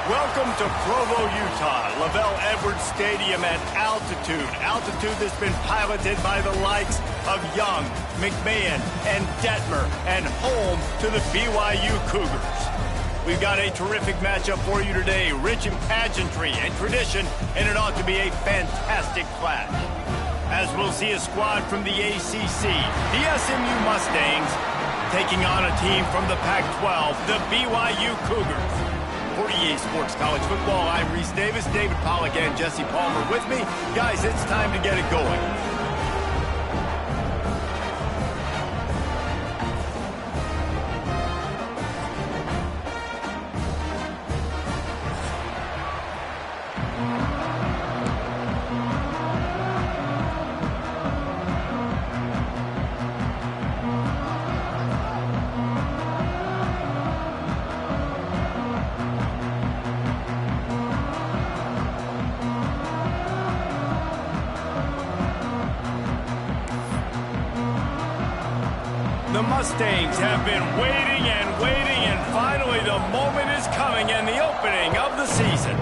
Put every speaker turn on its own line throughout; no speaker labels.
Welcome to Provo, Utah, Lavelle Edwards Stadium at altitude. Altitude that's been piloted by the likes of Young, McMahon, and Detmer, and home to the BYU Cougars. We've got a terrific matchup for you today, rich in pageantry and tradition, and it ought to be a fantastic clash. As we'll see a squad from the ACC, the SMU Mustangs, taking on a team from the Pac-12, the BYU Cougars. For EA Sports College Football, I'm Reese Davis, David Pollack, and Jesse Palmer with me. Guys, it's time to get it going. The Mustangs have been waiting and finally the moment is coming and the opening of the season.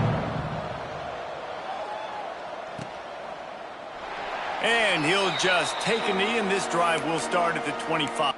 And he'll just take a knee, and this drive will start at the 25.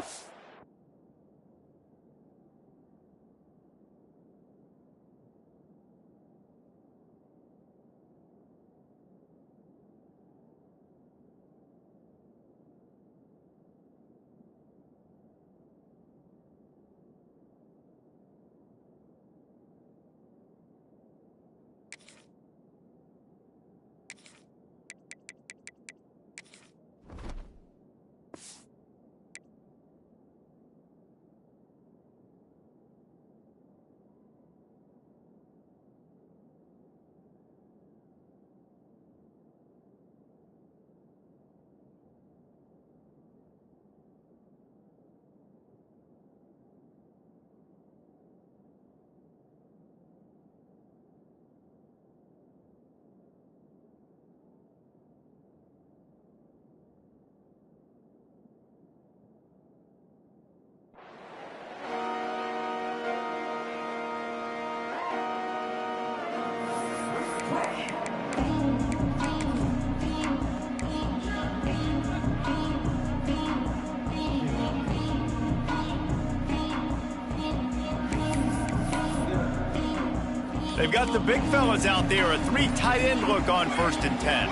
They've got the big fellas out there, a three tight end look on 1st and 10.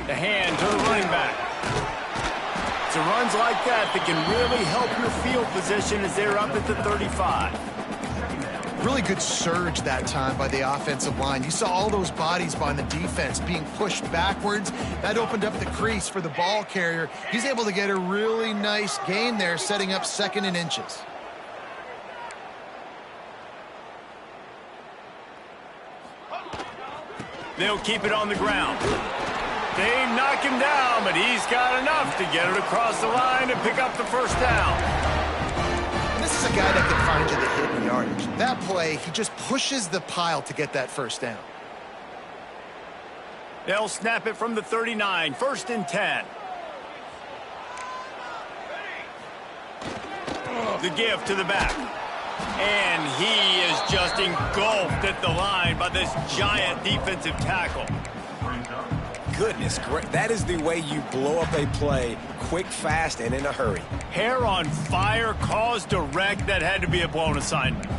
The hand to the running back. It's runs like that that can really help your field position as they're up at the 35.
Really good surge that time by the offensive line. You saw all those bodies by the defense being pushed backwards. That opened up the crease for the ball carrier. He's able to get a really nice gain there, setting up 2nd and inches.
They'll keep it on the ground. They knock him down, but he's got enough to get it across the line and pick up the first down.
And this is a guy that can find you the hidden yardage. That play, he just pushes the pile to get that first down.
They'll snap it from the 39, 1st and 10. The give to the back. And he is just engulfed at the line by this giant defensive tackle.
Goodness, that is the way you blow up a play, quick, fast, and in a hurry.
Hair on fire, cause direct. That had to be a blown assignment.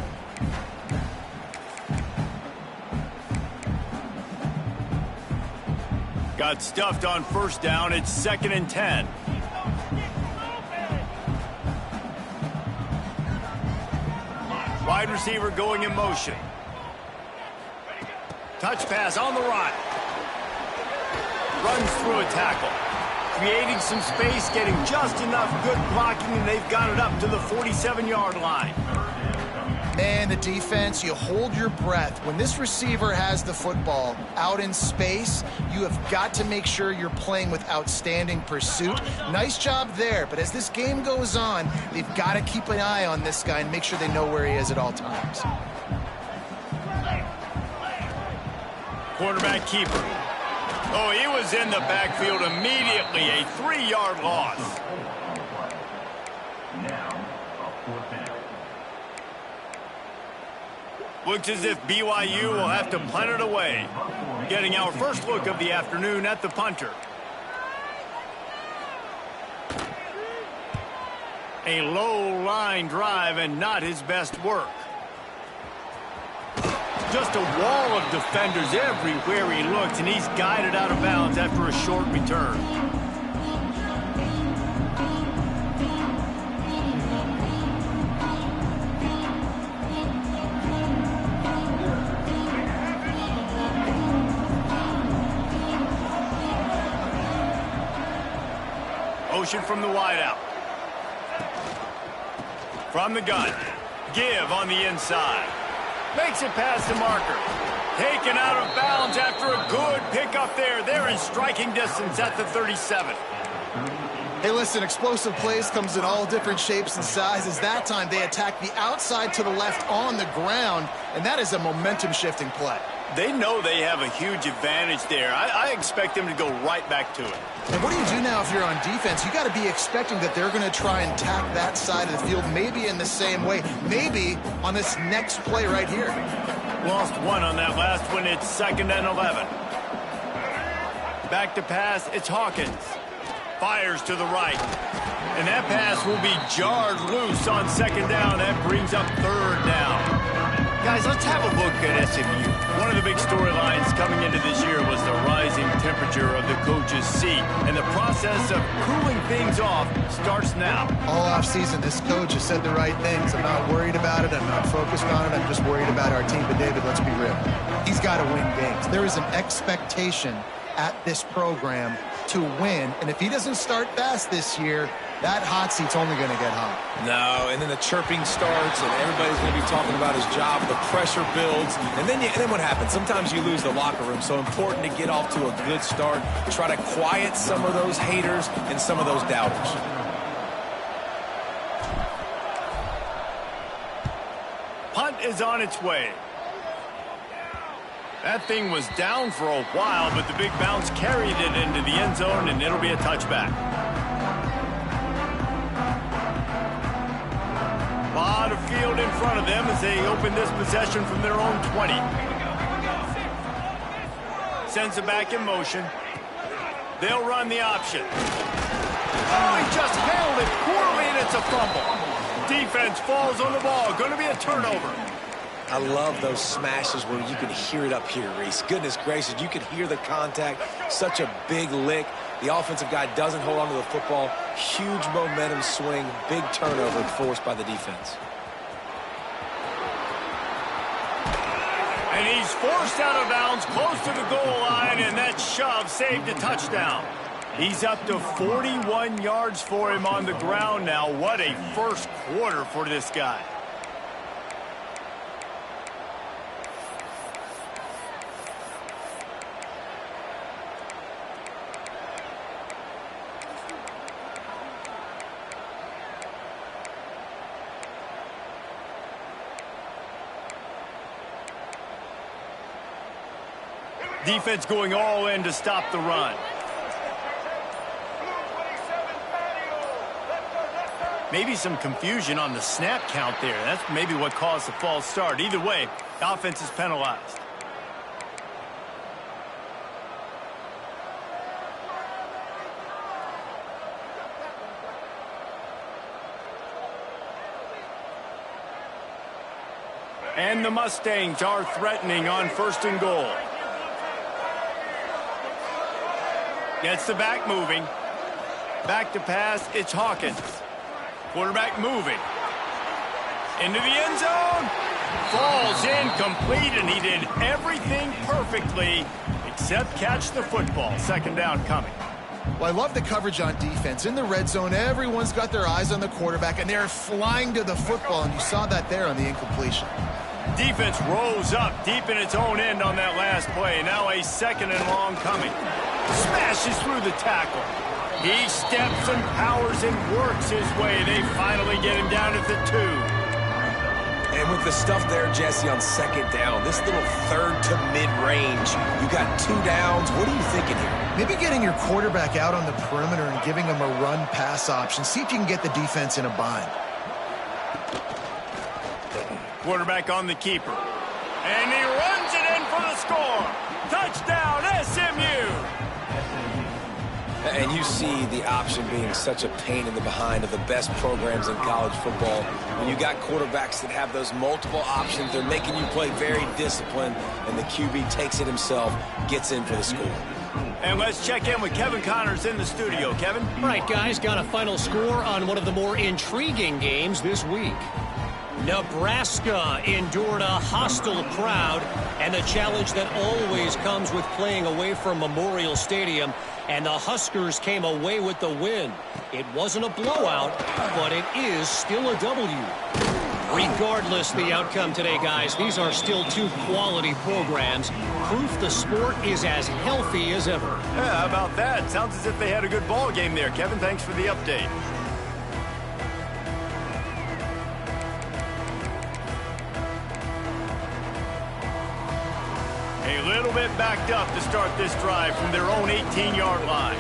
Got stuffed on 1st down. It's 2nd and 10. Wide receiver going in motion. Touch pass on the run. Runs through a tackle. Creating some space, getting just enough good blocking, and they've got it up to the 47-yard line.
Man, the defense, you hold your breath. When this receiver has the football out in space, you have got to make sure you're playing with outstanding pursuit. Nice job there, but as this game goes on, they've got to keep an eye on this guy and make sure they know where he is at all times.
Quarterback keeper. Oh, he was in the backfield immediately. A 3-yard loss. Looks as if BYU will have to punt it away. Getting our first look of the afternoon at the punter. A low line drive and not his best work. Just a wall of defenders everywhere he looks, and he's guided out of bounds after a short return. Motion from the wideout. From the gun. Give on the inside. Makes it past the marker. Taken out of bounds after a good pickup there. They're in striking distance at the 37.
Hey, listen, explosive plays comes in all different shapes and sizes. That time they attack the outside to the left on the ground, and that is a momentum-shifting play.
They know they have a huge advantage there. I expect them to go right back to it.
And what do you do now if you're on defense? You got to be expecting that they're going to try and tack that side of the field, maybe in the same way, maybe on this next play right here.
Lost one on that last one. It's 2nd and 11. Back to pass. It's Hawkins. Fires to the right. And that pass will be jarred loose on 2nd down. That brings up 3rd down. Guys, let's have a look at SMU. One of the big storylines coming into this year was the rising temperature of the coach's seat. And the process of cooling things off starts now.
All offseason, this coach has said the right things. I'm not worried about it. I'm not focused on it. I'm just worried about our team. But, David, let's be real. He's got to win games. There is an expectation at this program to win. And if he doesn't start fast this year, that hot seat's only going to get hot.
No, and then the chirping starts, and everybody's going to be talking about his job. The pressure builds, and then what happens? Sometimes you lose the locker room. So important to get off to a good start. Try to quiet some of those haters and some of those doubters.
Punt is on its way. That thing was down for a while, but the big bounce carried it into the end zone, and it'll be a touchback. A lot of field in front of them as they open this possession from their own 20. Sends it back in motion. They'll run the option. Oh, he just handled it poorly, and it's a fumble. Defense falls on the ball. Going to be a turnover.
I love those smashes where you can hear it up here, Reese. Goodness gracious, you can hear the contact. Such a big lick. The offensive guy doesn't hold on to the football. Huge momentum swing. Big turnover forced by the defense.
And he's forced out of bounds close to the goal line, and that shove saved a touchdown. He's up to 41 yards for him on the ground now. What a first quarter for this guy. Defense going all in to stop the run. Maybe some confusion on the snap count there. That's maybe what caused the false start. Either way, the offense is penalized. And the Mustangs are threatening on 1st and goal. Gets the back moving. Back to pass, it's Hawkins. Quarterback moving. Into the end zone. Falls incomplete, and he did everything perfectly except catch the football. 2nd down coming.
Well, I love the coverage on defense. In the red zone, everyone's got their eyes on the quarterback, and they're flying to the football, and you saw that there on the incompletion.
Defense rose up deep in its own end on that last play. Now a 2nd and long coming. Smashes through the tackle. He steps and powers and works his way. They finally get him down at the 2.
And with the stuff there, Jesse, on 2nd down, this little 3rd to mid-range, you got 2 downs. What are you thinking here?
Maybe getting your quarterback out on the perimeter and giving him a run-pass option. See if you can get the defense in a bind.
Quarterback on the keeper. And he runs it in for the score. Touchdown, SMU.
And you see the option being such a pain in the behind of the best programs in college football. When you got quarterbacks that have those multiple options, they're making you play very disciplined, and the QB takes it himself, gets in for the score.
And let's check in with Kevin Connors in the studio. Kevin?
All right, guys, got a final score on one of the more intriguing games this week. Nebraska endured a hostile crowd and the challenge that always comes with playing away from Memorial Stadium, and the Huskers came away with the win. It wasn't a blowout, but it is still a W. Regardless the outcome today, guys, these are still two quality programs. Proof the sport is as healthy as ever.
Yeah, how about that? Sounds as if they had a good ball game there. Kevin, thanks for the update. A little bit backed up to start this drive from their own 18-yard line.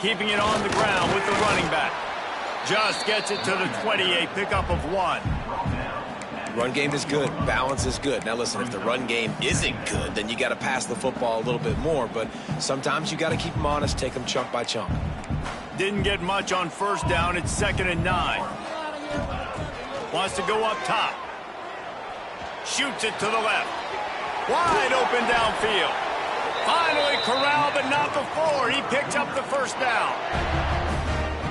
Keeping it on the ground with the running back. Just gets it to the 20, a pickup of 1.
Run game is good. Balance is good. Now, listen, if the run game isn't good, then you got to pass the football a little bit more. But sometimes you got to keep them honest, take them chunk by chunk.
Didn't get much on first down. It's 2nd and 9. Wants to go up top. Shoots it to the left. Wide open downfield. Finally corralled, but not before. He picks up the first down.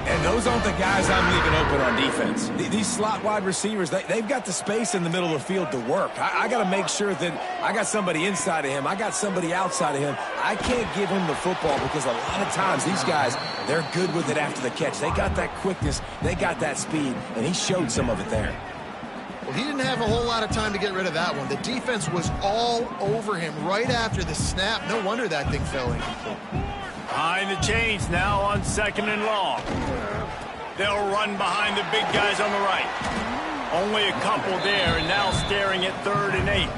And those aren't the guys I'm leaving open on defense. These slot wide receivers, they've got the space in the middle of the field to work. I got to make sure that I got somebody inside of him. I got somebody outside of him. I can't give him the football because a lot of times these guys, they're good with it after the catch. They got that quickness. They got that speed, and he showed some of it there.
Well, he didn't have a whole lot of time to get rid of that one. The defense was all over him right after the snap. No wonder that thing fell incomplete.
Behind the chains now on 2nd and long. They'll run behind the big guys on the right. Only a couple there, and now staring at 3rd and 8.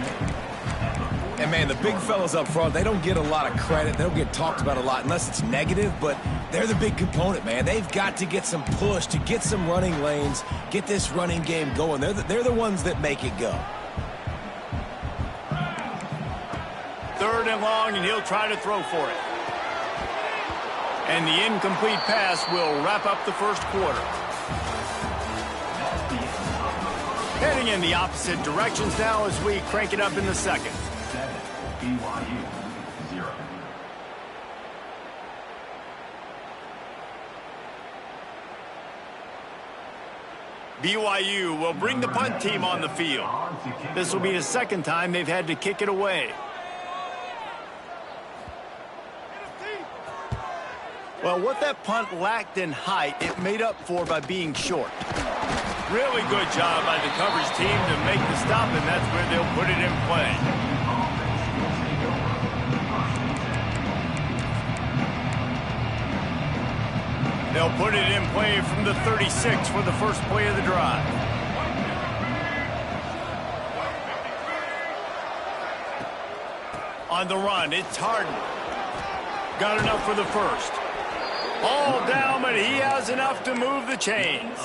And, man, the big fellas up front, they don't get a lot of credit. They don't get talked about a lot unless it's negative, but they're the big component, man. They've got to get some push, to get some running lanes, get this running game going. They're the ones that make it go.
3rd and long, and he'll try to throw for it. And the incomplete pass will wrap up the first quarter. Heading in the opposite directions now as we crank it up in the second.
BYU 0.
BYU will bring the punt team on the field. This will be the second time they've had to kick it away. Well, what that punt lacked in height, it made up for by being short. Really good job by the coverage team to make the stop, and that's where they'll put it in play. They'll put it in play from the 36 for the first play of the drive. On the run, it's Harden. Got enough for the first. All down, but he has enough to move the chains.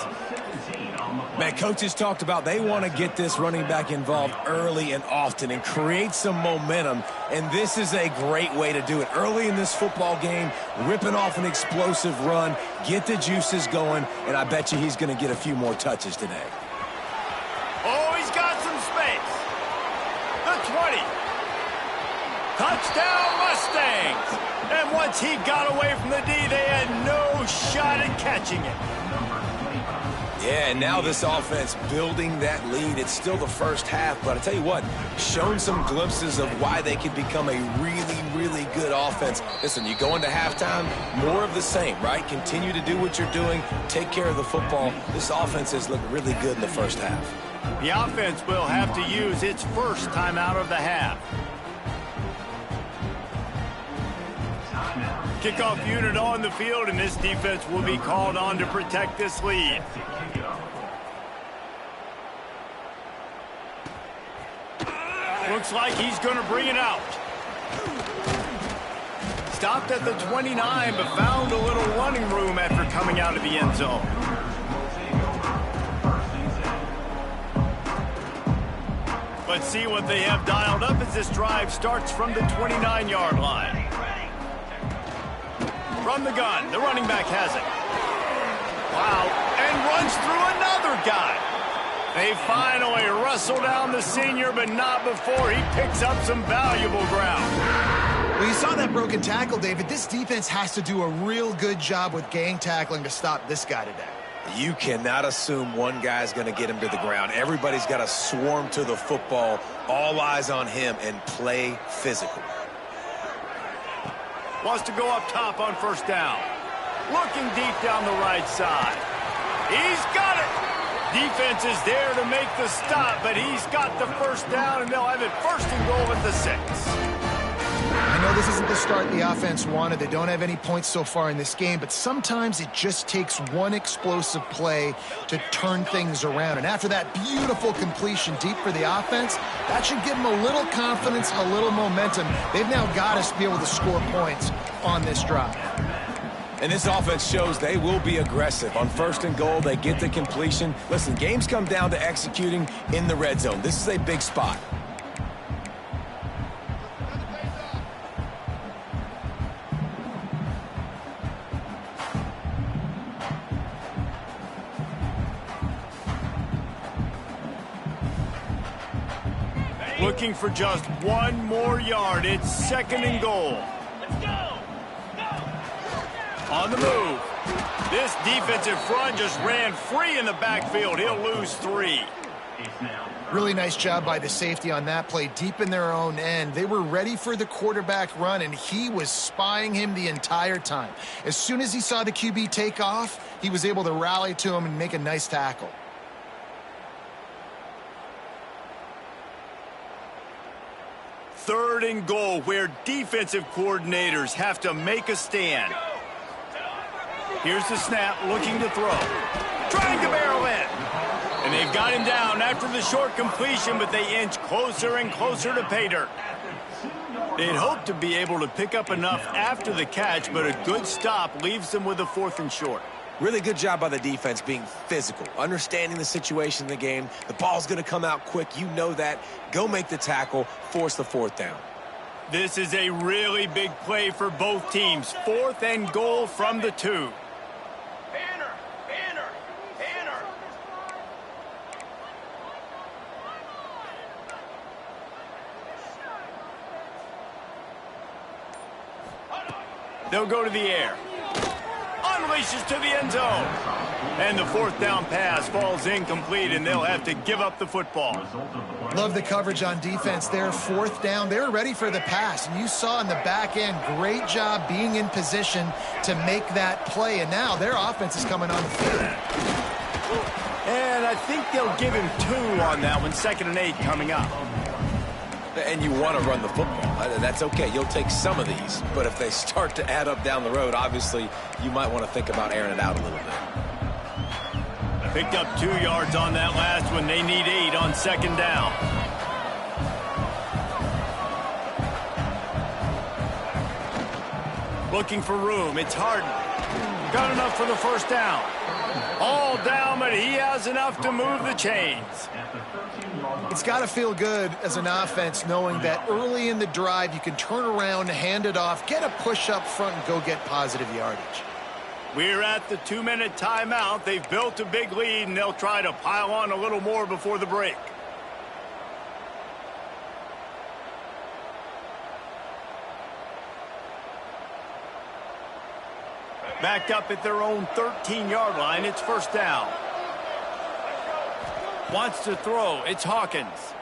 Man, coaches talked about they want to get this running back involved early and often and create some momentum, and this is a great way to do it. Early in this football game, ripping off an explosive run, get the juices going, and I bet you he's going to get a few more touches today.
Oh, he's got some space. The 20. Touchdown, Mustangs. And once he got away from the D, they had no shot at catching it.
Yeah, and now this offense building that lead. It's still the first half, but I tell you what, shown some glimpses of why they could become a really, really good offense. Listen, you go into halftime, more of the same, right? Continue to do what you're doing, take care of the football. This offense has looked really good in the first half.
The offense will have to use its first time out of the half. Kickoff unit on the field, and this defense will be called on to protect this lead. Looks like he's going to bring it out. Stopped at the 29, but found a little running room after coming out of the end zone. Let's see what they have dialed up as this drive starts from the 29-yard line. From the gun, the running back has it. Wow, and runs through another guy. They finally wrestle down the senior, but not before he picks up some valuable ground.
Well, you saw that broken tackle, David. This defense has to do a real good job with gang tackling to stop this guy today.
You cannot assume one guy's going to get him to the ground. Everybody's got to swarm to the football, all eyes on him, and play physical.
Wants to go up top on first down. Looking deep down the right side. He's got it. Defense is there to make the stop, but he's got the first down, and they'll have it first and goal at the 6.
I know this isn't the start the offense wanted. They don't have any points so far in this game, but sometimes it just takes one explosive play to turn things around. And after that beautiful completion deep for the offense, that should give them a little confidence, a little momentum. They've now got us to be able to score points on this drive.
And this offense shows they will be aggressive. On first and goal, they get the completion. Listen, games come down to executing in the red zone. This is a big spot.
Looking for just one more yard. It's second and goal. On the move. This defensive front just ran free in the backfield. He'll lose 3.
Really nice job by the safety on that play, deep in their own end. They were ready for the quarterback run, and he was spying him the entire time. As soon as he saw the QB take off, he was able to rally to him and make a nice tackle.
Third and goal, where defensive coordinators have to make a stand. Here's the snap, looking to throw. Trying to barrel in. And they've got him down after the short completion, but they inch closer and closer to pay dirt. They'd hoped to be able to pick up enough after the catch, but a good stop leaves them with a 4th and short.
Really good job by the defense being physical, understanding the situation in the game. The ball's going to come out quick. You know that. Go make the tackle, force the 4th down.
This is a really big play for both teams. 4th and goal from the 2. They'll go to the air. Unleashes to the end zone. And the 4th down pass falls incomplete, and they'll have to give up the football.
Love the coverage on defense there. 4th down. They were ready for the pass. And you saw in the back end, great job being in position to make that play. And now their offense is coming on the field.
And I think they'll give him 2 on that one. 2nd and 8 coming up.
And you want to run the football. That's okay. You'll take some of these. But if they start to add up down the road, obviously, you might want to think about airing it out a little bit.
Picked up 2 yards on that last one. They need 8 on 2nd down. Looking for room. It's Harden. Got enough for the 1st down. All down, but he has enough to move the chains.
It's got to feel good as an offense knowing that early in the drive you can turn around, hand it off, get a push up front, and go get positive yardage.
We're at the 2-minute timeout. They've built a big lead, and they'll try to pile on a little more before the break. Backed up at their own 13-yard line. It's 1st down. Wants to throw. It's Hawkins.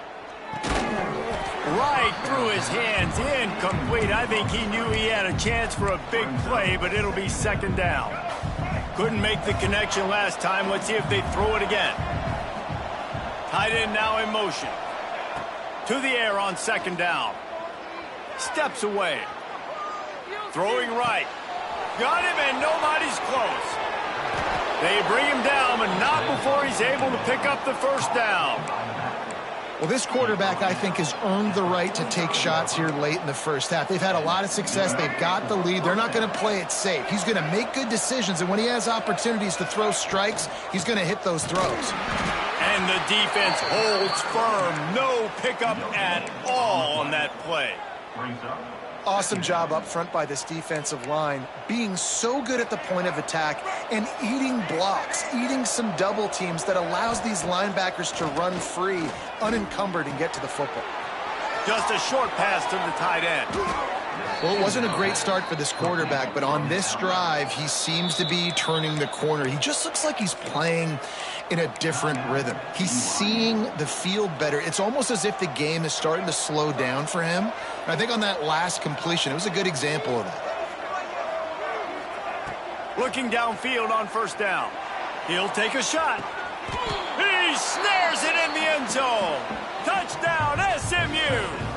Right through his hands. Incomplete. I think he knew he had a chance for a big play, but it'll be 2nd down. Couldn't make the connection last time. Let's see if they throw it again. Tight end now in motion. To the air on 2nd down. Steps away. Throwing right. Got him, and nobody's close. They bring him down, but not before he's able to pick up the 1st down.
Well, this quarterback, I think, has earned the right to take shots here late in the 1st half. They've had a lot of success. They've got the lead. They're not going to play it safe. He's going to make good decisions, and when he has opportunities to throw strikes, he's going to hit those throws.
And And the defense holds firm. No pickup at all on that play.
Brings up.
Awesome job up front by this defensive line, being so good at the point of attack and eating blocks, eating some double teams that allows these linebackers to run free, unencumbered, and get to the football.
Just a short pass to the tight end.
Well, it wasn't a great start for this quarterback, but on this drive, he seems to be turning the corner. He just looks like he's playing in a different rhythm. He's seeing the field better. It's almost as if the game is starting to slow down for him. And I think on that last completion, it was a good example of that.
Looking downfield on first down. He'll take a shot. He snares it in the end zone. Touchdown, SMU.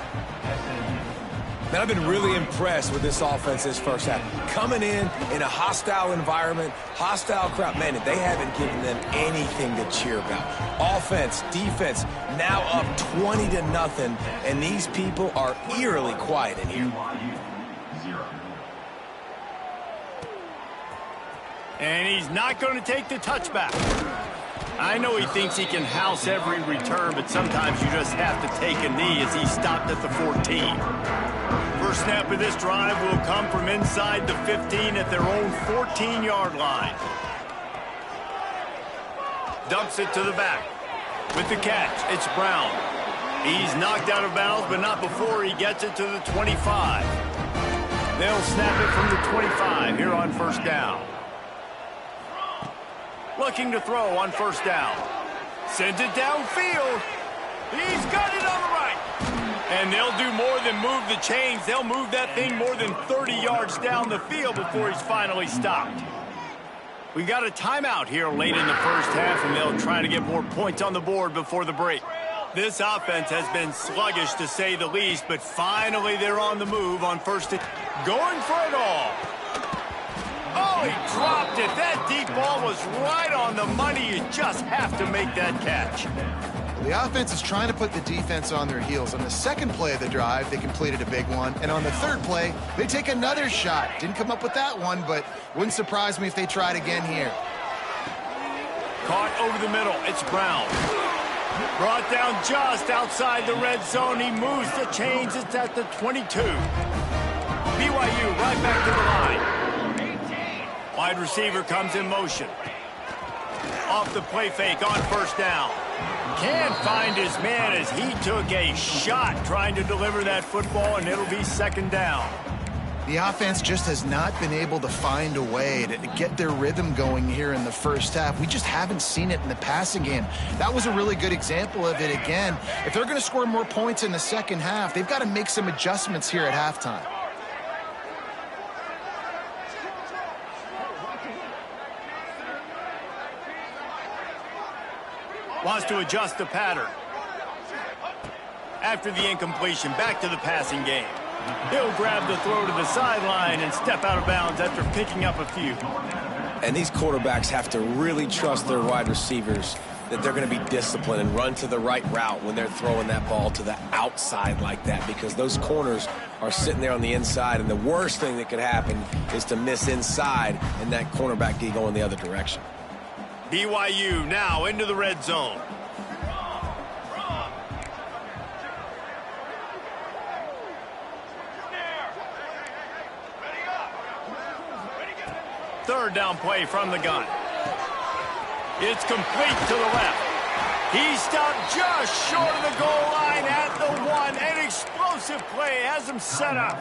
Man, I've been really impressed with this offense this first half. Coming in a hostile environment, hostile crowd. Man, they haven't given them anything to cheer about. Offense, defense, now up 20-0, and these people are eerily quiet in here.
BYU 0.
And he's not going to take the touchback. I know he thinks he can house every return, but sometimes you just have to take a knee as he stopped at the 14. First snap of this drive will come from inside the 15 at their own 14-yard line. Dumps it to the back. With the catch, it's Brown. He's knocked out of bounds, but not before he gets it to the 25. They'll snap it from the 25 here on first down. Looking to throw on first down. Sends it downfield. He's got it on the right. And they'll do more than move the chains. They'll move that thing more than 30 yards down the field before he's finally stopped. We got a timeout here late in the first half, and they'll try to get more points on the board before the break. This offense has been sluggish to say the least, but finally they're on the move on first and going for it all. Oh, he dropped it. That deep ball was right on the money. You just have to make that catch.
The offense is trying to put the defense on their heels. On the second play of the drive, they completed a big one. And on the third play, they take another shot. Didn't come up with that one, but wouldn't surprise me if they tried again here.
Caught over the middle. It's Brown. Brought down just outside the red zone. He moves the chains. It's at the 22. BYU right back to the line. Wide receiver comes in motion. Off the play fake on first down. Can't find his man as he took a shot trying to deliver that football, and it'll be second down.
The offense just has not been able to find a way to get their rhythm going here in the first half. We just haven't seen it in the passing game. That was a really good example of it again. If they're going to score more points in the second half, they've got to make some adjustments here at halftime.
Wants to adjust the pattern. After the incompletion, back to the passing game. He'll grab the throw to the sideline and step out of bounds after picking up a few.
And these quarterbacks have to really trust their wide receivers that they're going to be disciplined and run to the right route when they're throwing that ball to the outside like that, because those corners are sitting there on the inside, and the worst thing that could happen is to miss inside and that cornerback be going the other direction.
BYU now into the red zone. Third down play from the gun. It's complete to the left. He stopped just short of the goal line at the one. An explosive play has him set up.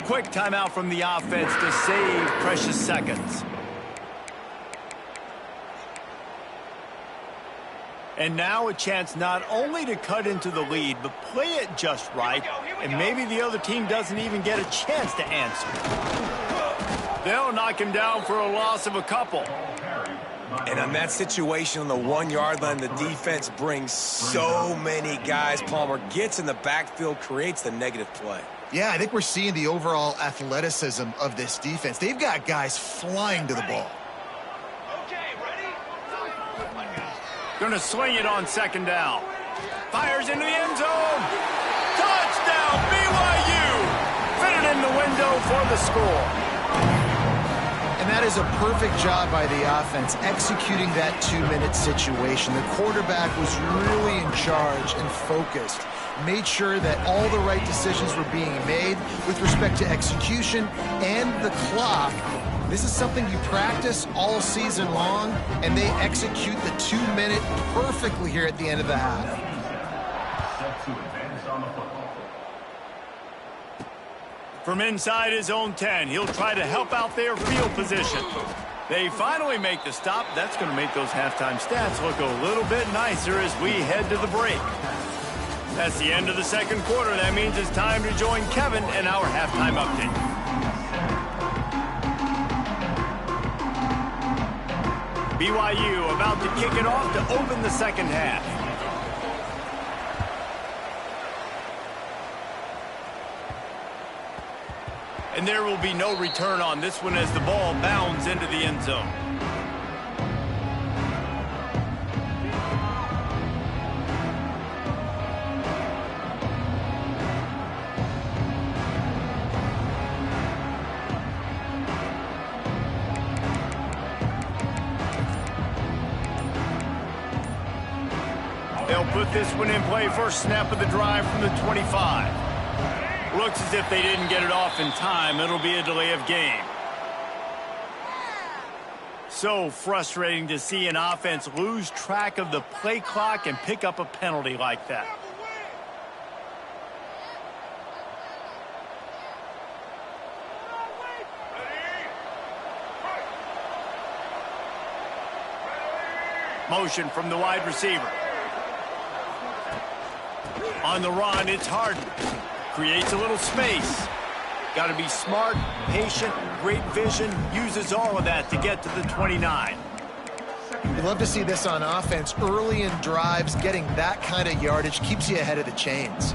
Quick timeout from the offense to save precious seconds. And now a chance not only to cut into the lead, but play it just right, and maybe the other team doesn't even get a chance to answer. They'll knock him down for a loss of a couple.
And on that situation on the 1 yard line, the defense brings so many guys. Palmer gets in the backfield, creates the negative play.
Yeah, I think we're seeing the overall athleticism of this defense. They've got guys flying to the ball.
Going to swing it on second down. Fires into the end zone. Touchdown, BYU. Fit it in the window for the score.
And that is a perfect job by the offense, executing that 2-minute situation. The quarterback was really in charge and focused. Made sure that all the right decisions were being made with respect to execution and the clock. This is something you practice all season long, and they execute the 2-minute perfectly here at the end of the half.
Set to advance on the football.
From inside his own 10, he'll try to help out their field position. They finally make the stop. That's going to make those halftime stats look a little bit nicer as we head to the break. That's the end of the second quarter. That means it's time to join Kevin in our halftime update. BYU about to kick it off to open the second half. And there will be no return on this one as the ball bounds into the end zone. They'll put this one in play. First snap of the drive from the 25. Looks as if they didn't get it off in time. It'll be a delay of game. So frustrating to see an offense lose track of the play clock and pick up a penalty like that. Motion from the wide receiver. On the run, it's Harden. Creates a little space. Got to be smart, patient, great vision. Uses all of that to get to the 29.
You love to see this on offense. Early in drives, getting that kind of yardage keeps you ahead of the chains.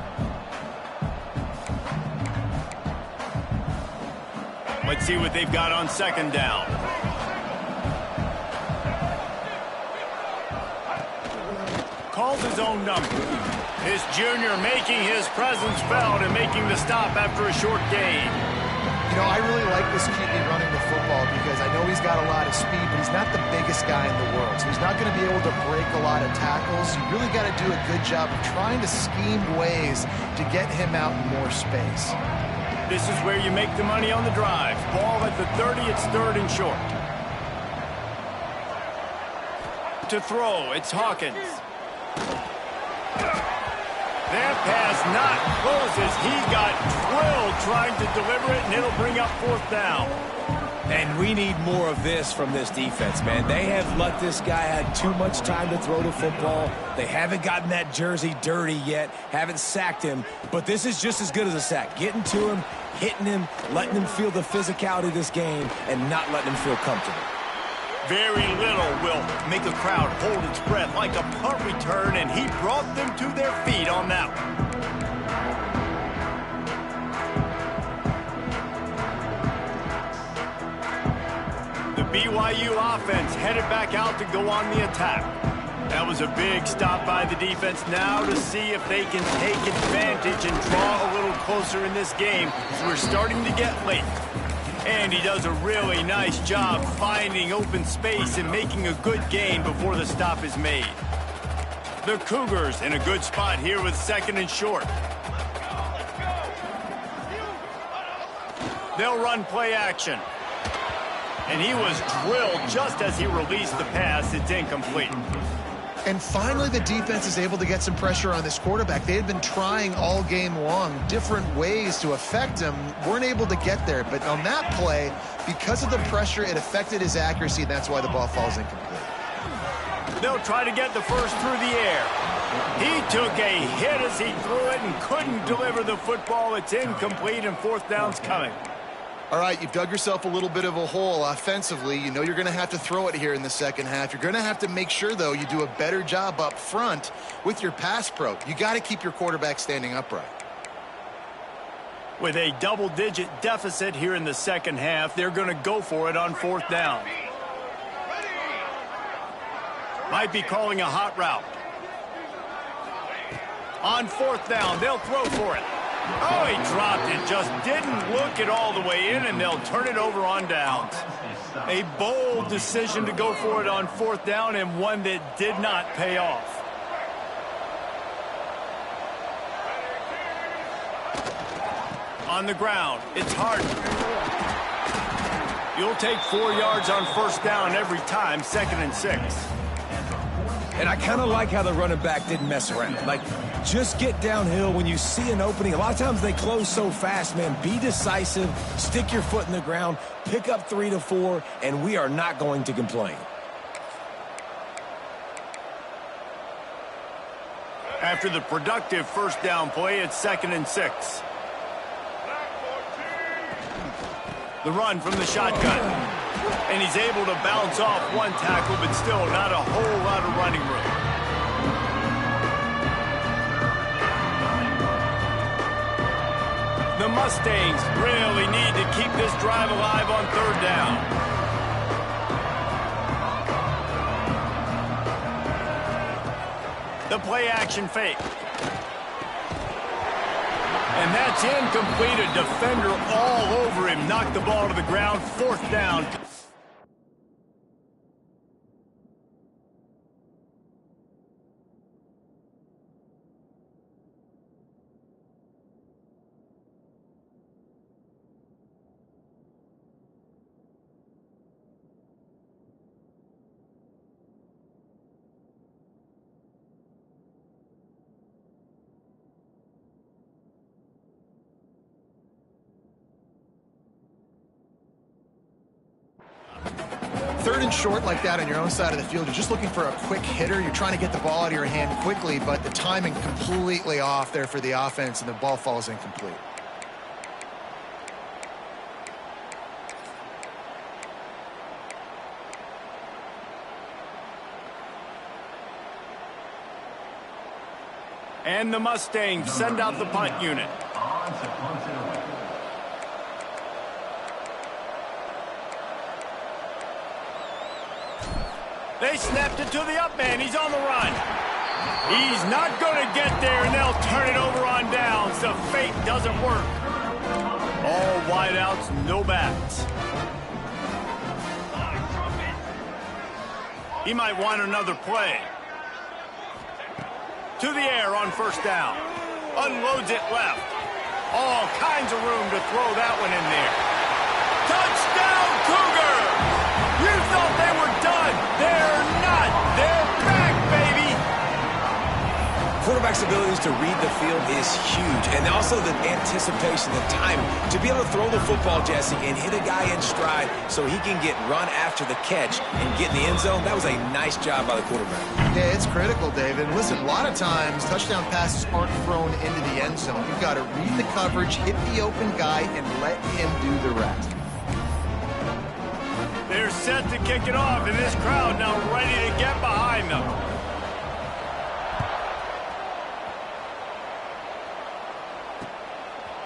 Let's see what they've got on second down. Calls his own number. His junior making his presence felt and making the stop after a short gain.
You know, I really like this QB running the football because I know he's got a lot of speed, but he's not the biggest guy in the world. So he's not going to be able to break a lot of tackles. You really got to do a good job of trying to scheme ways to get him out in more space.
This is where you make the money on the drive. Ball at the 30, it's third and short. To throw, it's Hawkins. That pass not close as he got drilled trying to deliver it, and it'll bring up fourth down.
And we need more of this from this defense, man. They have let this guy have too much time to throw the football. They haven't gotten that jersey dirty yet, haven't sacked him, but this is just as good as a sack. Getting to him, hitting him, letting him feel the physicality of this game, and not letting him feel comfortable.
Very little will make a crowd hold its breath like a punt return, and he brought them to their feet on that one. The BYU offense headed back out to go on the attack. That was a big stop by the defense now to see if they can take advantage and draw a little closer in this game as we're starting to get late. And he does a really nice job finding open space and making a good gain before the stop is made. The Cougars in a good spot here with second and short. They'll run play action. And he was drilled just as he released the pass. It's incomplete.
And finally, the defense is able to get some pressure on this quarterback. They had been trying all game long different ways to affect him. Weren't able to get there. But on that play, because of the pressure, it affected his accuracy, and that's why the ball falls incomplete.
They'll try to get the first through the air. He took a hit as he threw it and couldn't deliver the football. It's incomplete, and fourth down's coming.
All right, you've dug yourself a little bit of a hole offensively. You know you're going to have to throw it here in the second half. You're going to have to make sure, though, you do a better job up front with your pass pro. You got to keep your quarterback standing upright.
With a double-digit deficit here in the second half, they're going to go for it on fourth down. Might be calling a hot route. On fourth down, they'll throw for it. Oh, he dropped it. Just didn't look it all the way in, and they'll turn it over on downs. A bold decision to go for it on 4th down, and one that did not pay off. On the ground, it's Harden. You'll take 4 yards on 1st down every time, 2nd and 6.
And I kind of like how the running back didn't mess around. Like, just get downhill when you see an opening. A lot of times they close so fast, man. Be decisive, stick your foot in the ground, pick up 3 to 4, and we are not going to complain.
After the productive 1st down play, it's 2nd and 6. The run from the shotgun. And he's able to bounce off one tackle, but still not a whole lot of running room. The Mustangs really need to keep this drive alive on 3rd down. The play action fake. And that's incomplete. A defender all over him. Knocked the ball to the ground. 4th down.
Third and short like that on your own side of the field, you're just looking for a quick hitter. You're trying to get the ball out of your hand quickly, but the timing completely off there for the offense, and the ball falls incomplete.
And the Mustangs send out the punt unit. They snapped it to the up man. He's on the run. He's not going to get there, and they'll turn it over on downs. The fake doesn't work. All wideouts, no backs. He might want another play. To the air on 1st down. Unloads it left. All kinds of room to throw that one in there. Touchdown, Cougar! You thought they were done. They're not. They're back, baby.
Quarterback's abilities to read the field is huge. And also the anticipation, the time to be able to throw the football, Jesse, and hit a guy in stride so he can get run after the catch and get in the end zone. That was a nice job by the quarterback.
Yeah, it's critical, David. Listen, a lot of times touchdown passes aren't thrown into the end zone. You've got to read the coverage, hit the open guy, and let him do the rest.
They're set to kick it off, and this crowd now ready to get behind them.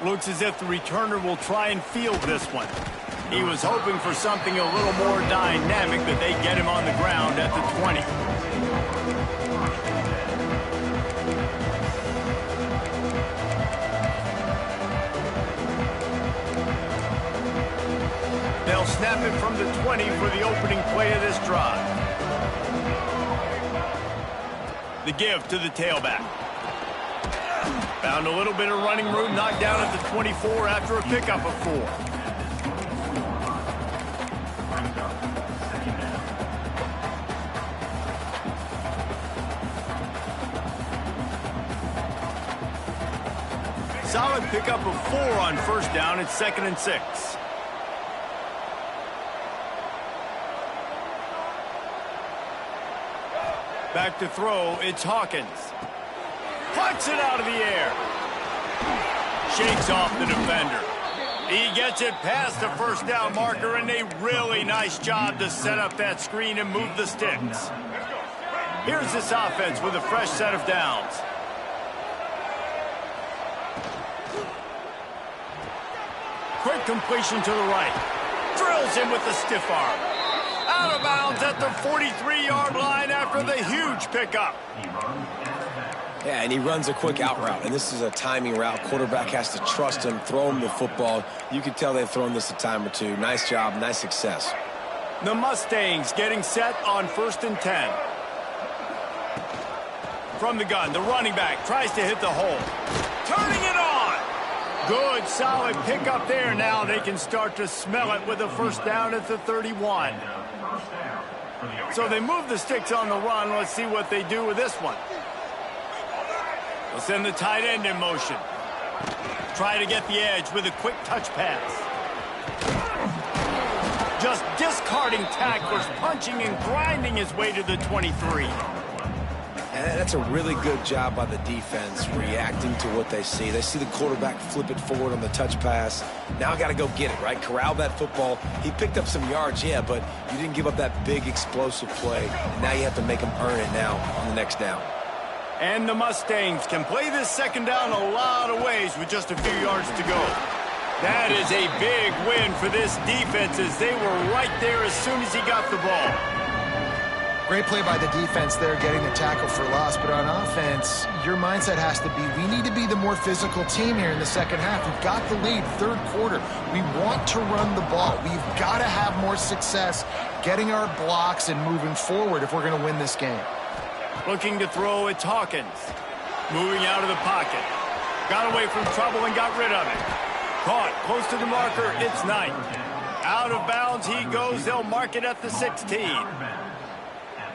Looks as if the returner will try and field this one. He was hoping for something a little more dynamic, but they get him on the ground at the 20. They'll snap it from the 20 for the opening play of this drive. The give to the tailback. Found a little bit of running room, knocked down at the 24 after a pickup of 4. Solid pickup of 4 on 1st down. It's 2nd and 6. Back to throw, it's Hawkins. Puts it out of the air. Shakes off the defender. He gets it past the 1st down marker, and a really nice job to set up that screen and move the sticks. Here's this offense with a fresh set of downs. Quick completion to the right. Drills him with the stiff arm. Out of bounds at the 43-yard line after the huge pickup.
Yeah, and he runs a quick out route, and this is a timing route. Quarterback has to trust him, throw him the football. You can tell they've thrown this a time or two. Nice job, nice success.
The Mustangs getting set on 1st and 10. From the gun, the running back tries to hit the hole. Turning it on! Good, solid pickup there. Now they can start to smell it with a first down at the 31. So they move the sticks on the run. Let's see what they do with this one. They'll send the tight end in motion. Try to get the edge with a quick touch pass. Just discarding tacklers, punching and grinding his way to the 23.
And that's a really good job by the defense, reacting to what they see. They see the quarterback flip it forward on the touch pass. Now I got to go get it, right? Corral that football. He picked up some yards, yeah, but you didn't give up that big explosive play. And now you have to make him earn it now on the next down.
And the Mustangs can play this second down a lot of ways with just a few yards to go. That is a big win for this defense as they were right there as soon as he got the ball.
Great play by the defense there, getting the tackle for loss. But on offense, your mindset has to be, we need to be the more physical team here in the second half. We've got the lead, third quarter. We want to run the ball. We've got to have more success getting our blocks and moving forward if we're going to win this game.
Looking to throw, it's Hawkins. Moving out of the pocket. Got away from trouble and got rid of it. Caught close to the marker, it's Knight. Out of bounds he goes, they'll mark it at the 16.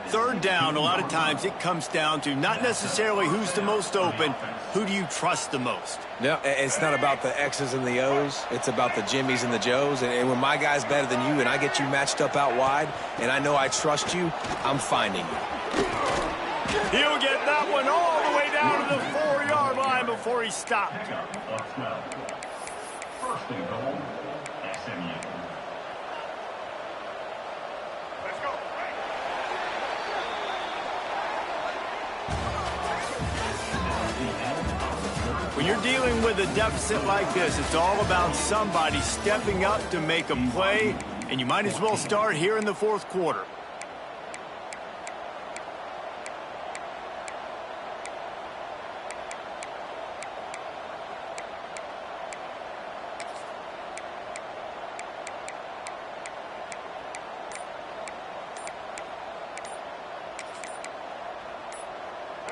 Third down, a lot of times it comes down to not necessarily who's the most open, who do you trust the most?
No, it's not about the X's and the O's. It's about the Jimmies and the Joes. And when my guy's better than you and I get you matched up out wide and I know I trust you, I'm finding you.
He'll get that one all the way down to the 4-yard line before he stopped.
First and goal, SMU. Let's go.
When you're dealing with a deficit like this, it's all about somebody stepping up to make a play, and you might as well start here in the fourth quarter.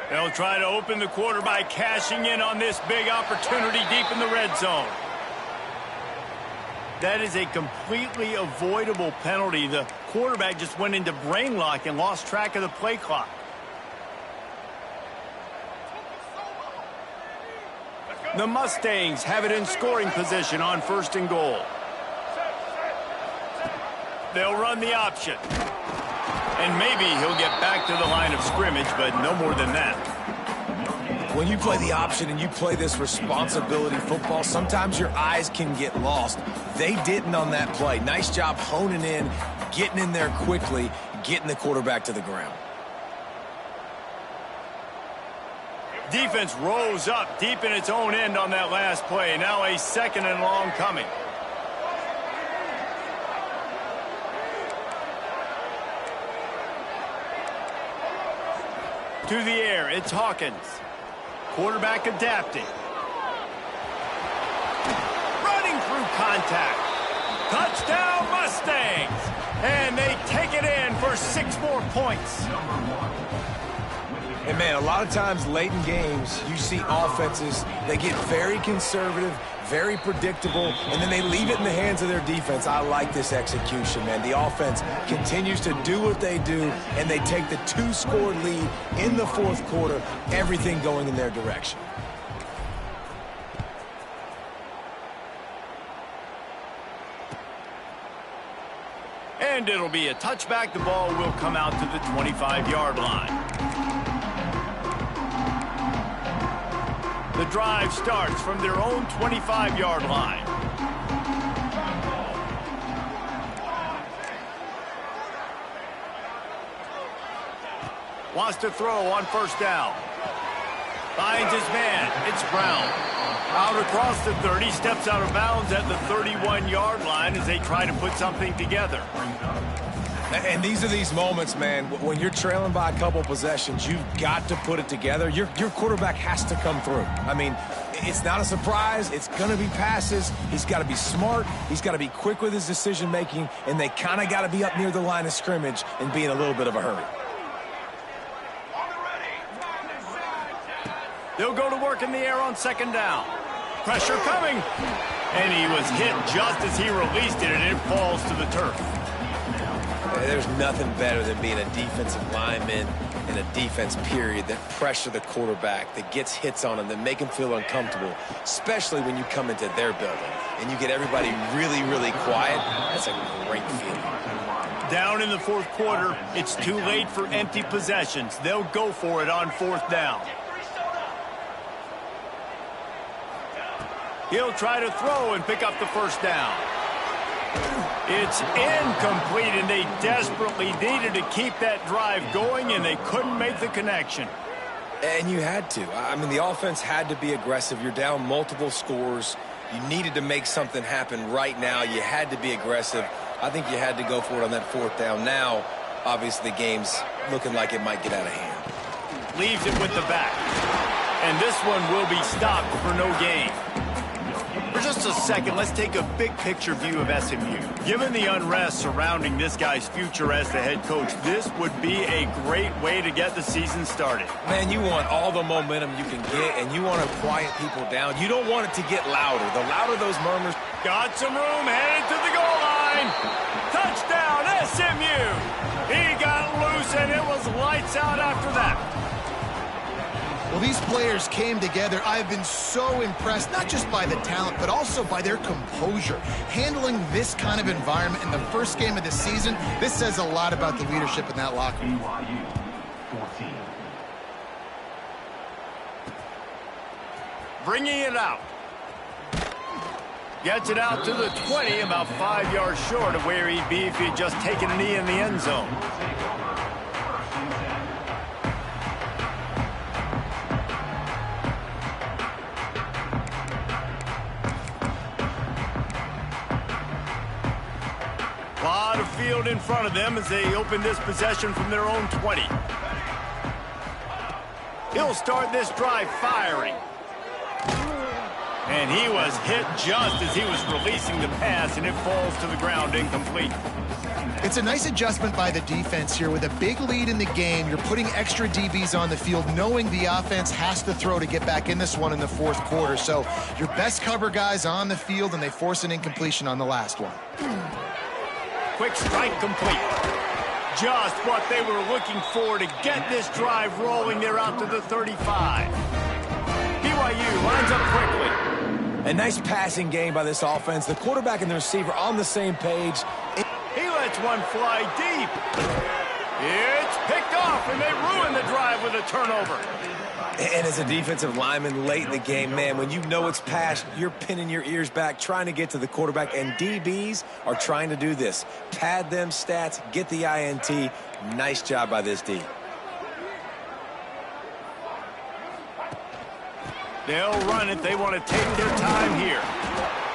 They'll try to open the quarter by cashing in on this big opportunity deep in the red zone. That is a completely avoidable penalty. The quarterback just went into brain lock and lost track of the play clock. The Mustangs have it in scoring position on 1st and goal. They'll run the option. And maybe he'll get back to the line of scrimmage, but no more than that.
When you play the option and you play this responsibility football, sometimes your eyes can get lost. They didn't on that play. Nice job honing in, getting in there quickly, getting the quarterback to the ground.
Defense rose up deep in its own end on that last play. Now a second and long coming. To the air, it's Hawkins. Quarterback adapting. Running through contact. Touchdown Mustangs! And they take it in for 6 more points.
And, man, a lot of times late in games, you see offenses, they get very conservative, very predictable, and then they leave it in the hands of their defense. I like this execution, man. The offense continues to do what they do, and they take the 2-score lead in the fourth quarter, everything going in their direction.
And it'll be a touchback. The ball will come out to the 25-yard line. The drive starts from their own 25-yard line. Wants to throw on 1st down. Finds his man. It's Brown. Out across the 30, steps out of bounds at the 31-yard line as they try to put something together.
And these are these moments, man, when you're trailing by a couple possessions, you've got to put it together. Your quarterback has to come through. I mean, it's not a surprise. It's going to be passes. He's got to be smart. He's got to be quick with his decision-making, and they kind of got to be up near the line of scrimmage and be in a little bit of a hurry.
They'll go to work in the air on second down. Pressure coming. And he was hit just as he released it, and it falls to the turf.
There's nothing better than being a defensive lineman in a defense period that pressure the quarterback, that gets hits on him, that make him feel uncomfortable, especially when you come into their building and you get everybody really, really quiet. That's a great feeling.
Down in the fourth quarter, it's too late for empty possessions. They'll go for it on fourth down. He'll try to throw and pick up the first down. It's incomplete, and they desperately needed to keep that drive going, and they couldn't make the connection.
And you had to. I mean, the offense had to be aggressive. You're down multiple scores. You needed to make something happen right now. You had to be aggressive. I think you had to go for it on that fourth down. Now, obviously, the game's looking like it might get out of hand.
Leaves it with the back. And this one will be stopped for no gain. For just a second, let's take a big-picture view of SMU. Given the unrest surrounding this guy's future as the head coach, this would be a great way to get the season started.
Man, you want all the momentum you can get, and you want to quiet people down. You don't want it to get louder. The louder those murmurs...
Got some room, headed to the goal line. Touchdown, SMU! He got loose, and it was lights out after that.
Well, these players came together. I've been so impressed, not just by the talent, but also by their composure. Handling this kind of environment in the first game of the season, this says a lot about the leadership in that locker room.
BYU 14.
Bringing it out. Gets it out to the 20, about 5 yards short of where he'd be if he'd just taken a knee in the end zone. Lot of field in front of them as they open this possession from their own 20. He'll start this drive firing. And he was hit just as he was releasing the pass, and it falls to the ground incomplete.
It's a nice adjustment by the defense here. With a big lead in the game, you're putting extra DBs on the field, knowing the offense has to throw to get back in this one in the fourth quarter. So your best cover guys on the field, and they force an incompletion on the last one.
Quick strike complete. Just what they were looking for to get this drive rolling. They're out to the 35. BYU lines up quickly.
A nice passing game by this offense. The quarterback and the receiver on the same page.
He lets one fly deep. It's picked off, and they ruin the drive with a turnover.
And as a defensive lineman late in the game, man, when you know it's passed, you're pinning your ears back, trying to get to the quarterback, and DBs are trying to do this. Pad them stats, get the INT. Nice job by this D.
They'll run it. They want to take their time here.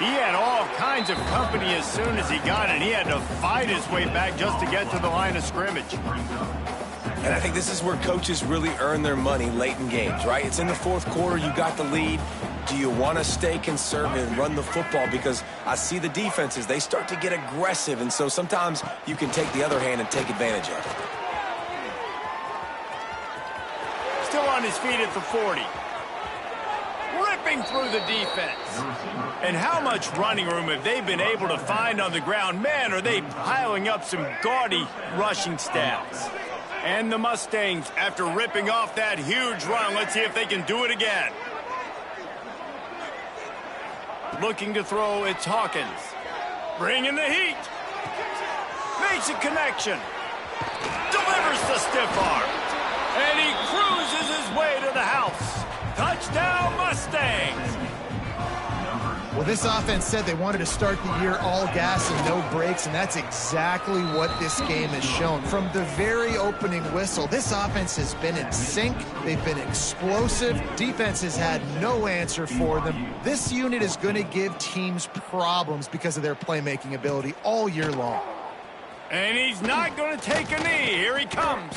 He had all kinds of company as soon as he got it. He had to fight his way back just to get to the line of scrimmage.
And I think this is where coaches really earn their money late in games, right? It's in the fourth quarter. You got the lead. Do you want to stay conservative and run the football? Because I see the defenses, they start to get aggressive, and so sometimes you can take the other hand and take advantage of it.
Still on his feet at the 40. Ripping through the defense. And how much running room have they been able to find on the ground? Man, are they piling up some gaudy rushing stats. And the Mustangs, after ripping off that huge run, let's see if they can do it again. Looking to throw, it's Hawkins. Bringing the heat. Makes a connection. Delivers the stiff arm. And he cruises his way to the house. Touchdown, Mustangs!
Well, this offense said they wanted to start the year all gas and no brakes, and that's exactly what this game has shown. From the very opening whistle, this offense has been in sync. They've been explosive. Defense has had no answer for them. This unit is going to give teams problems because of their playmaking ability all year long.
And he's not going to take a knee. Here he comes.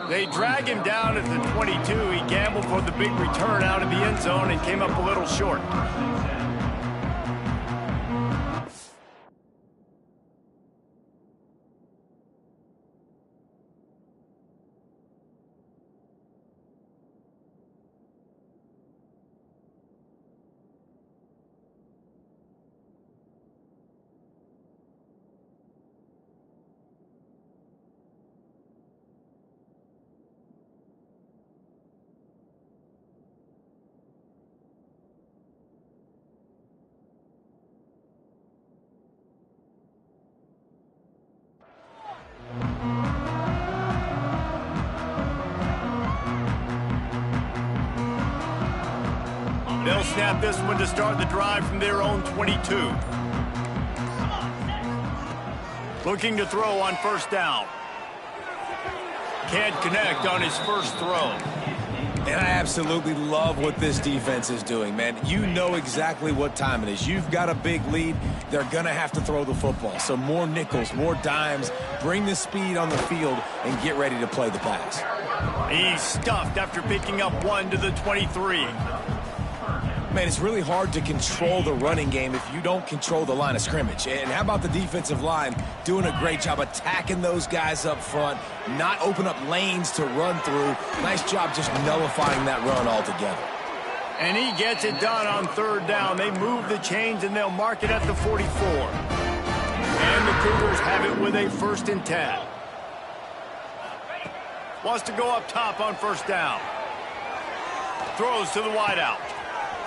They drag him down at the 22. He gambled for the big return out of the end zone and came up a little short. They'll snap this one to start the drive from their own 22. Looking to throw on first down. Can't connect on his first throw.
And I absolutely love what this defense is doing, man. You know exactly what time it is. You've got a big lead. They're going to have to throw the football. So more nickels, more dimes, bring the speed on the field, and get ready to play the pass.
He's stuffed after picking up one to the 23.
Man, it's really hard to control the running game if you don't control the line of scrimmage. And how about the defensive line doing a great job attacking those guys up front, not open up lanes to run through. Nice job just nullifying that run altogether.
And he gets it done on third down. They move the chains, and they'll mark it at the 44. And the Cougars have it with a 1st and 10. Wants to go up top on first down. Throws to the wideout.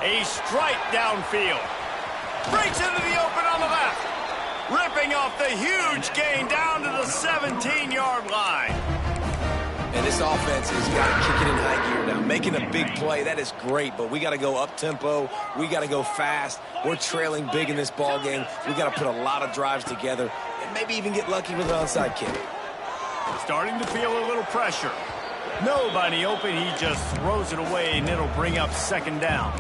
A strike downfield. Breaks into the open on the left. Ripping off the huge gain down to the 17-yard line.
And this offense has got to kick it in high gear now. Making a big play, that is great, but we got to go up-tempo. We got to go fast. We're trailing big in this ball game. We got to put a lot of drives together and maybe even get lucky with an onside kick.
Starting to feel a little pressure. Nobody open. He just throws it away, and it'll bring up 2nd down.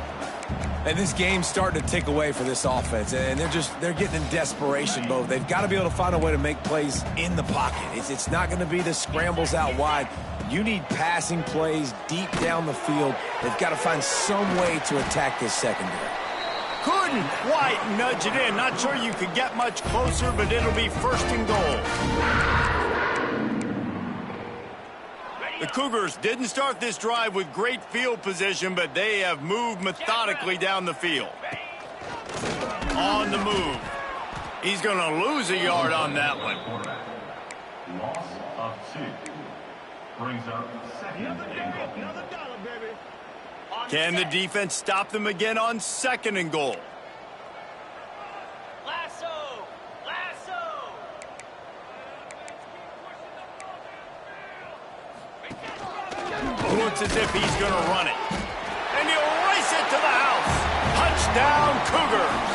And this game's starting to tick away for this offense, and they're getting in desperation mode. They've got to be able to find a way to make plays in the pocket. It's not going to be the scrambles out wide. You need passing plays deep down the field. They've got to find some way to attack this secondary.
Couldn't quite nudge it in. Not sure you could get much closer, but it'll be 1st and goal. The Cougars didn't start this drive with great field position, but they have moved methodically down the field. On the move. He's going to lose a yard on that one.
Loss of 2. Brings up 2nd and goal.
Can the defense stop them again on 2nd and goal? Looks as if he's going to run it. And he'll race it to the house. Touchdown, Cougars.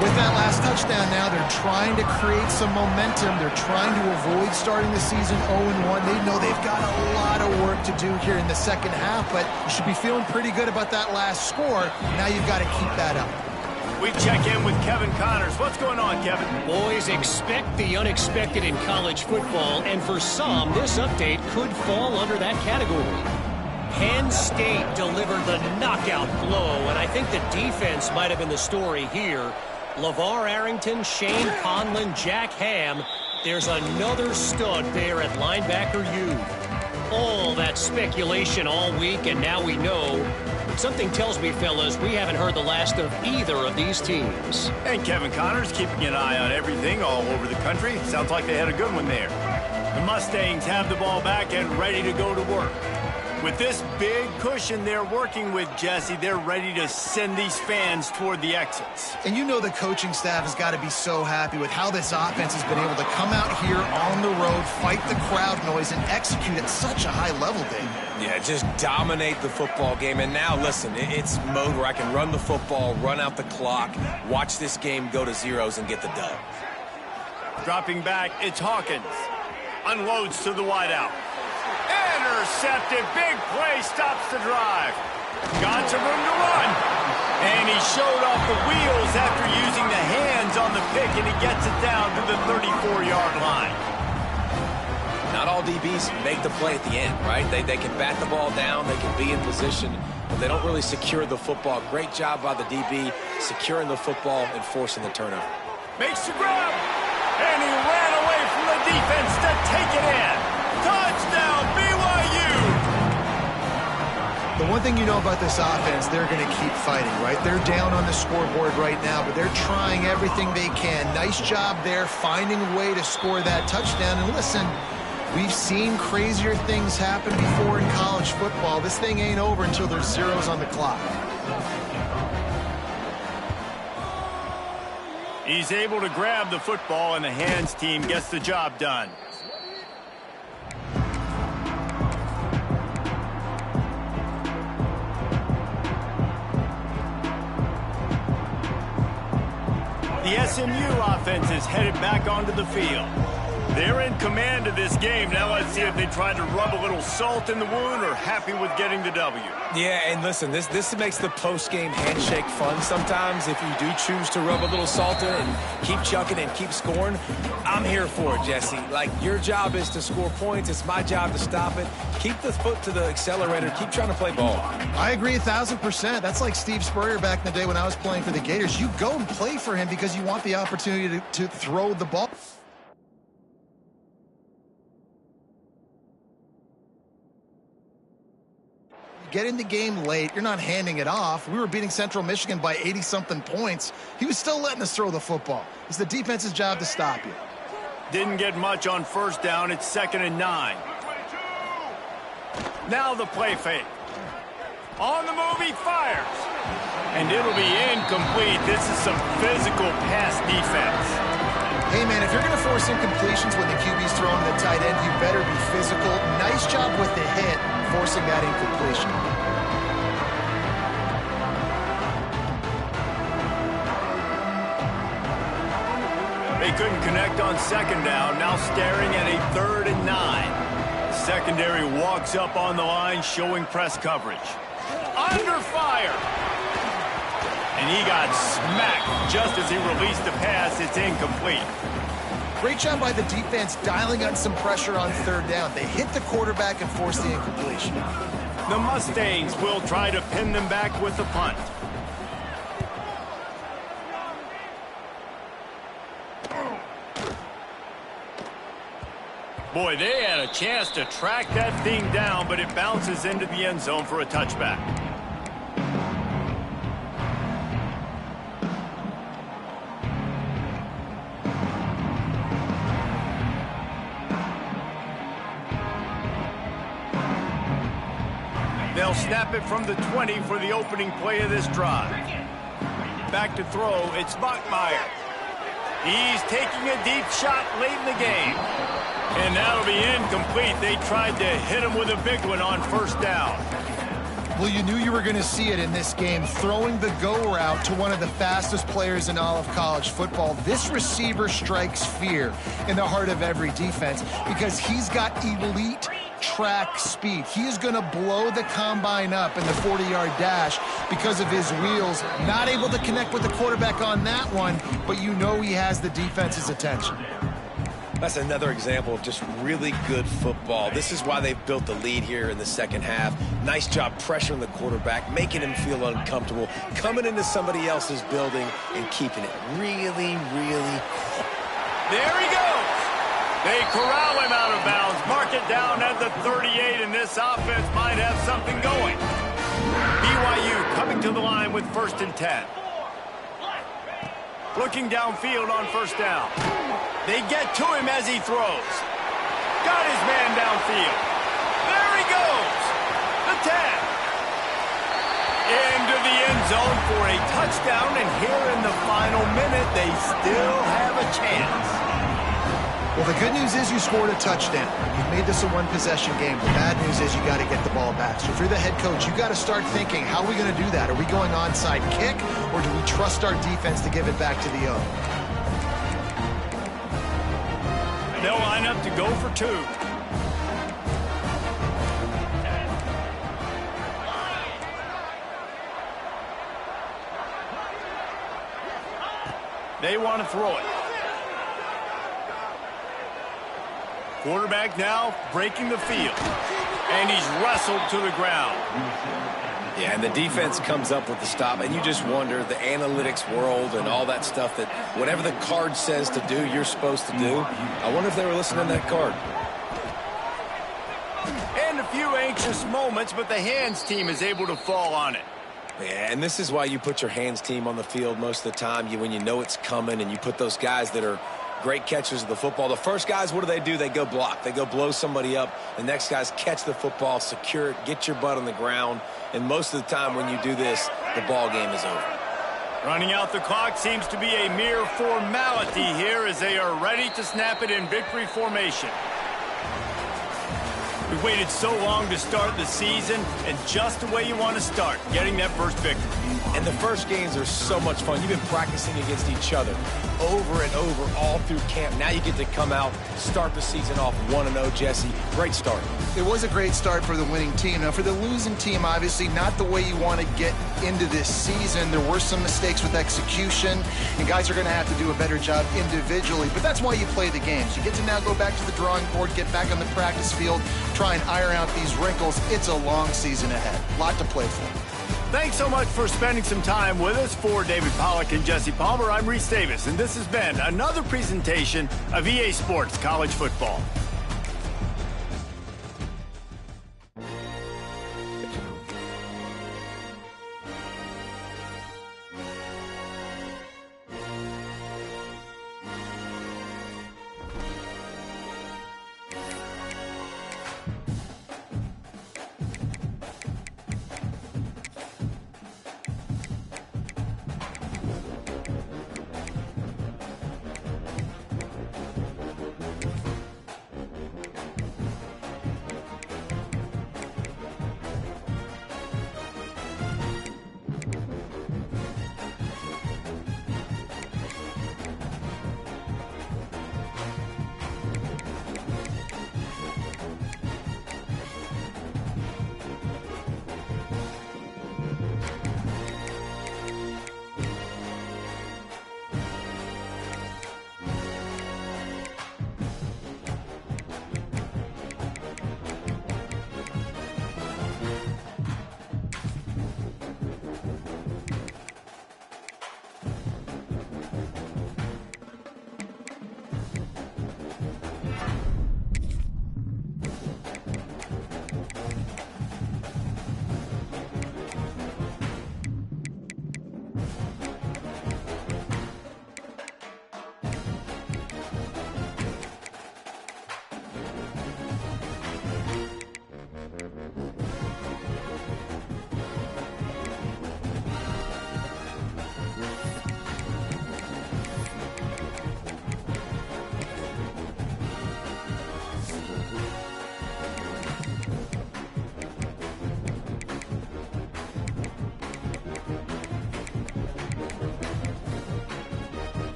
With that last touchdown now, they're trying to create some momentum. They're trying to avoid starting the season 0-1. They know they've got a lot of work to do here in the second half, but you should be feeling pretty good about that last score. Now you've got to keep that up.
We check in with Kevin Connors. What's going on, Kevin?
Boys, expect the unexpected in college football, and for some, this update could fall under that category. Penn State delivered the knockout blow, and I think the defense might have been the story here. LeVar Arrington, Shane Conlon, Jack Ham. There's another stud there at linebacker U. All that speculation all week, and now we know. Something tells me, fellas, we haven't heard the last of either of these teams.
And Kevin Connors keeping an eye on everything all over the country. Sounds like they had a good one there. The Mustangs have the ball back and ready to go to work. With this big cushion they're working with, Jesse, they're ready to send these fans toward the exits.
And you know the coaching staff has got to be so happy with how this offense has been able to come out here on the road, fight the crowd noise, and execute at such a high level, Dave.
Yeah, just dominate the football game. And now, listen, it's mode where I can run the football, run out the clock, watch this game go to zeros and get the dub.
Dropping back, it's Hawkins. Unloads to the wideout. Intercepted. Big play stops the drive. Got some room to run. And he showed off the wheels after using the hands on the pick, and he gets it down to the 34-yard line.
Not all DBs make the play at the end, right? They can bat the ball down, they can be in position, but they don't really secure the football. Great job by the DB securing the football and forcing the turnover.
Makes the grab, and he ran away from the defense to take it in. Touchdown, BYU!
The one thing you know about this offense, they're going to keep fighting, right? They're down on the scoreboard right now, but they're trying everything they can. Nice job there, finding a way to score that touchdown. And listen, we've seen crazier things happen before in college football. This thing ain't over until there's zeros on the clock.
He's able to grab the football, and the hands team gets the job done. The SMU offense is headed back onto the field. They're in command of this game. Now let's see if they try to rub a little salt in the wound or happy with getting the W.
Yeah, and listen, this makes the post-game handshake fun sometimes. If you do choose to rub a little salt in and keep chucking and keep scoring, I'm here for it, Jesse. Like, your job is to score points. It's my job to stop it. Keep the foot to the accelerator. Keep trying to play ball.
I agree 1,000%. That's like Steve Spurrier back in the day when I was playing for the Gators. You go and play for him because you want the opportunity to throw the ball. Get in the game late, you're not handing it off. We were beating Central Michigan by 80-something points. He was still letting us throw the football. It's the defense's job to stop you.
Didn't get much on first down. It's 2nd and 9. Now the play fake. On the move, he fires. And it'll be incomplete. This is some physical pass defense.
Hey, man, if you're going to force incompletions when the QB's throwing the tight end, you better be physical. Nice job with the hit, forcing that incompletion.
They couldn't connect on 2nd down. Now staring at a 3rd and 9. Secondary walks up on the line, showing press coverage. Under fire. And he got smacked just as he released the pass. It's incomplete.
Great job by the defense dialing on some pressure on 3rd down. They hit the quarterback and forced the incompletion.
The Mustangs will try to pin them back with the punt. Boy, they had a chance to track that thing down, but it bounces into the end zone for a touchback. They'll snap it from the 20 for the opening play of this drive. Back to throw, it's Bachmeier. He's taking a deep shot late in the game. And that'll be incomplete. They tried to hit him with a big one on 1st down.
Well, you knew you were going to see it in this game, throwing the go route to one of the fastest players in all of college football. This receiver strikes fear in the heart of every defense because he's got elite track speed. He is going to blow the combine up in the 40-yard dash because of his wheels. Not able to connect with the quarterback on that one, but you know he has the defense's attention.
That's another example of just really good football. This is why they've built the lead here in the 2nd half. Nice job pressuring the quarterback, making him feel uncomfortable, coming into somebody else's building and keeping it really, really quiet.
There he goes. They corral him out of bounds, mark it down at the 38, and this offense might have something going. BYU coming to the line with 1st and 10. Looking downfield on 1st down. They get to him as he throws. Got his man downfield. There he goes. The 10. Into the end zone for a touchdown, and here in the final minute, they still have a chance.
Well, the good news is you scored a touchdown. You've made this a one-possession game. The bad news is you got to get the ball back. So if you're the head coach, you got to start thinking, how are we going to do that? Are we going onside kick, or do we trust our defense to give it back to the O?
They'll line up to go for 2. They want to throw it. Quarterback now breaking the field. And he's wrestled to the ground.
Yeah, and the defense comes up with the stop, and you just wonder, the analytics world and all that stuff, that whatever the card says to do, you're supposed to do. I wonder if they were listening to that card.
And a few anxious moments, but the hands team is able to fall on it.
Yeah, and this is why you put your hands team on the field most of the time, when you know it's coming, and you put those guys that are great catchers of the football. The first guys, what do? They go block. They go blow somebody up. The next guys catch the football, secure it, get your butt on the ground. And most of the time when you do this, the ball game is over.
Running out the clock seems to be a mere formality here as they are ready to snap it in victory formation. We waited so long to start the season, and just the way you want to start, getting that first victory.
And the first games are so much fun. You've been practicing against each other over and over all through camp. Now you get to come out, start the season off 1-0, Jesse. Great start.
It was a great start for the winning team. Now, for the losing team, obviously not the way you want to get into this season. There were some mistakes with execution, and guys are going to have to do a better job individually. But that's why you play the games. You get to now go back to the drawing board, get back on the practice field, try and iron out these wrinkles. It's a long season ahead. A lot to play for.
Thanks so much for spending some time with us. For David Pollack and Jesse Palmer, I'm Reese Davis, and this has been another presentation of EA Sports College Football.